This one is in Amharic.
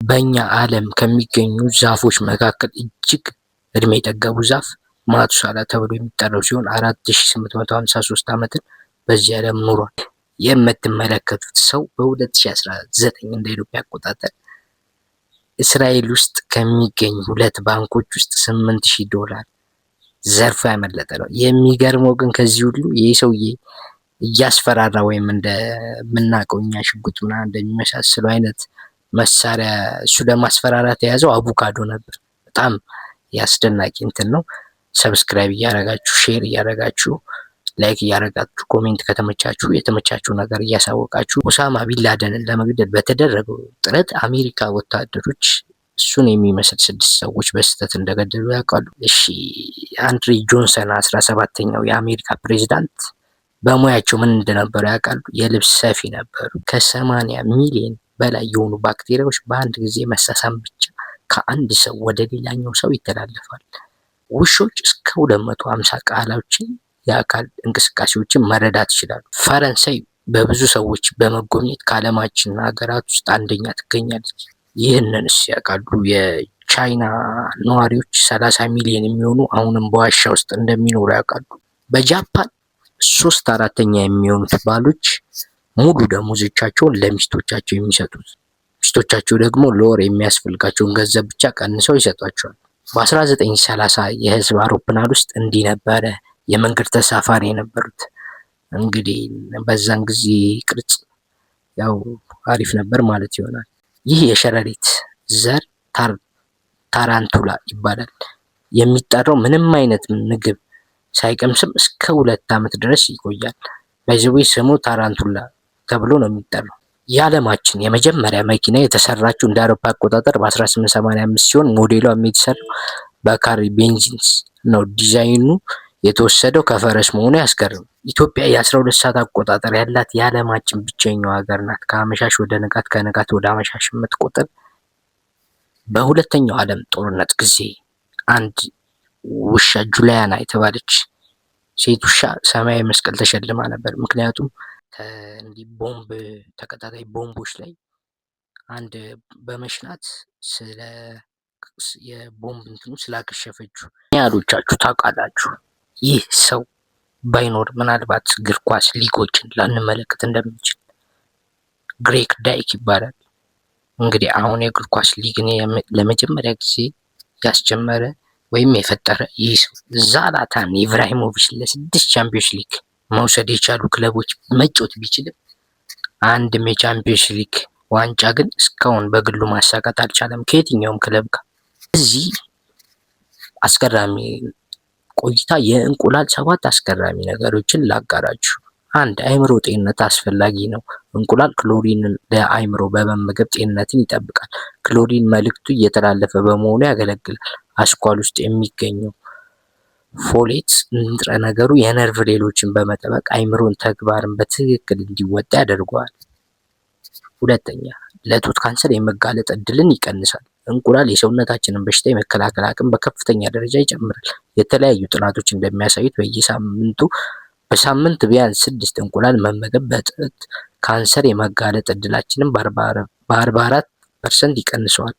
በእኛ ዓለም ከሚገኙ ዛፎች መካከል እጅግ እድሜ የጠገቡ ዛፍ ማቱሳላ ተብሎ የሚጠራው ሲሆን 4853 ዓመትን በዚህ ዓለም ኑሯል። የምትመለከቱት ሰው በ2019 እንደ ኢትዮጵያ አቆጣጠር እስራኤል ውስጥ ከሚገኙ 2 ባንኮች ውስጥ $8000 ዘርፎ ያመለጠ ነው። የሚገርመው ግን ከዚህ ሁሉ ይህ ሰውዬ እያስፈራራ ወይም እንደምናውቀው እኛ ሽጉጥ ምናምን እንደሚመሳሰለው አይነት መሳሪያ እሱ ለማስፈራራት የያዘው አቮካዶ ነበር። በጣም ያስደናቂ እንትን ነው። ሰብስክራይብ እያደረጋችሁ ሼር እያደረጋችሁ ላይክ እያደረጋችሁ ኮሜንት ከተመቻችሁ የተመቻችሁ ነገር እያሳወቃችሁ ኦሳማ ቢንላደንን ለመግደል በተደረገው ጥረት አሜሪካ ወታደሮች እሱን የሚመስል 6 ሰዎች በስህተት እንደገደሉ ያውቃሉ? እሺ አንድሬ ጆንሰን 17ኛው የአሜሪካ ፕሬዝዳንት በሙያቸው ምን እንደነበሩ ያውቃሉ? የልብስ ሰፊ ነበሩ። ከ80 ሚሊዮን በላይ የሆኑ ባክቴሪያዎች በአንድ ጊዜ መሳሳም ብቻ ከአንድ ሰው ወደ ሌላኛው ሰው ይተላለፋል። ውሾች እስከ 250 ቃላዎችን የአካል እንቅስቃሴዎችን መረዳት ይችላሉ። ፈረንሳይ በብዙ ሰዎች በመጎብኘት ከዓለማችን ሀገራት ውስጥ አንደኛ ትገኛለች። ይህንንስ ያውቃሉ? የቻይና ነዋሪዎች 30 ሚሊዮን የሚሆኑ አሁንም በዋሻ ውስጥ እንደሚኖሩ ያውቃሉ? በጃፓን 3/4 የሚሆኑት ባሎች ሙሉ ደሞዞቻቸውን ለሚስቶቻቸው የሚሰጡት፣ ሚስቶቻቸው ደግሞ ለወር የሚያስፈልጋቸውን ገንዘብ ብቻ ቀንሰው ይሰጧቸዋል። በ1930 የህዝብ አውሮፕላን ውስጥ እንዲህ ነበረ የመንገድ ተሳፋሪ የነበሩት። እንግዲህ በዛን ጊዜ ቅርጽ ያው አሪፍ ነበር ማለት ይሆናል። ይህ የሸረሪት ዘር ታራንቱላ ይባላል። የሚጠራው ምንም አይነት ምግብ ሳይቀምስም እስከ 2 ዓመት ድረስ ይቆያል። በዚህ ስሙ ታራንቱላ ተብሎ ነው የሚጠራው። የዓለማችን የመጀመሪያ መኪና የተሰራችው እንደ አውሮፓ አቆጣጠር በ1885 ሲሆን ሞዴሏም የተሰራው በካሪ ቤንዚንስ ነው። ዲዛይኑ የተወሰደው ከፈረስ መሆኑ ያስገርም። ኢትዮጵያ የ12 ሰዓት አቆጣጠር ያላት የዓለማችን ብቸኛው ሀገር ናት። ከአመሻሽ ወደ ንጋት፣ ከንጋት ወደ አመሻሽ የምትቆጥር። በሁለተኛው ዓለም ጦርነት ጊዜ አንድ ውሻ ጁሊያና የተባለች ሴት ውሻ ሰማያዊ መስቀል ተሸልማ ነበር። ምክንያቱም እንዲህ ቦምብ ተከታታይ ቦምቦች ላይ አንድ በመሽናት ስለ የቦምብ እንትኑ ስላከሸፈችው ያሎቻችሁ ታውቃላችሁ። ይህ ሰው ባይኖር ምናልባት እግር ኳስ ሊጎችን ላንመለከት እንደምንችል ግሬግ ዳይክ ይባላል። እንግዲህ አሁን የእግር ኳስ ሊግን ለመጀመሪያ ጊዜ ያስጀመረ ወይም የፈጠረ ይህ ሰው ዛላታን ኢብራሂሞቪች ለ6 ቻምፒዮንስ ሊግ መውሰድ የቻሉ ክለቦች መጫወት ቢችልም አንድም የቻምፒዮንስ ሊግ ዋንጫ ግን እስካሁን በግሉ ማሳካት አልቻለም ከየትኛውም ክለብ ጋር። እዚህ አስገራሚ ቆይታ የእንቁላል 7 አስገራሚ ነገሮችን ላጋራችሁ። 1. አእምሮ ጤንነት አስፈላጊ ነው። እንቁላል ክሎሪንን ለአእምሮ በመመገብ ጤንነትን ይጠብቃል። ክሎሪን መልእክቱ እየተላለፈ በመሆኑ ያገለግላል። አስኳል ውስጥ የሚገኘው ፎሌት ንጥረ ነገሩ የነርቭ ሌሎችን በመጠበቅ አእምሮን ተግባርን በትክክል እንዲወጣ ያደርገዋል። 2. ለጡት ካንሰር የመጋለጥ እድልን ይቀንሳል። እንቁላል የሰውነታችንን በሽታ የመከላከል አቅም በከፍተኛ ደረጃ ይጨምራል። የተለያዩ ጥናቶች እንደሚያሳዩት በሳምንት ቢያንስ 6 እንቁላል መመገብ በጡት ካንሰር የመጋለጥ እድላችንን በ44% ይቀንሰዋል።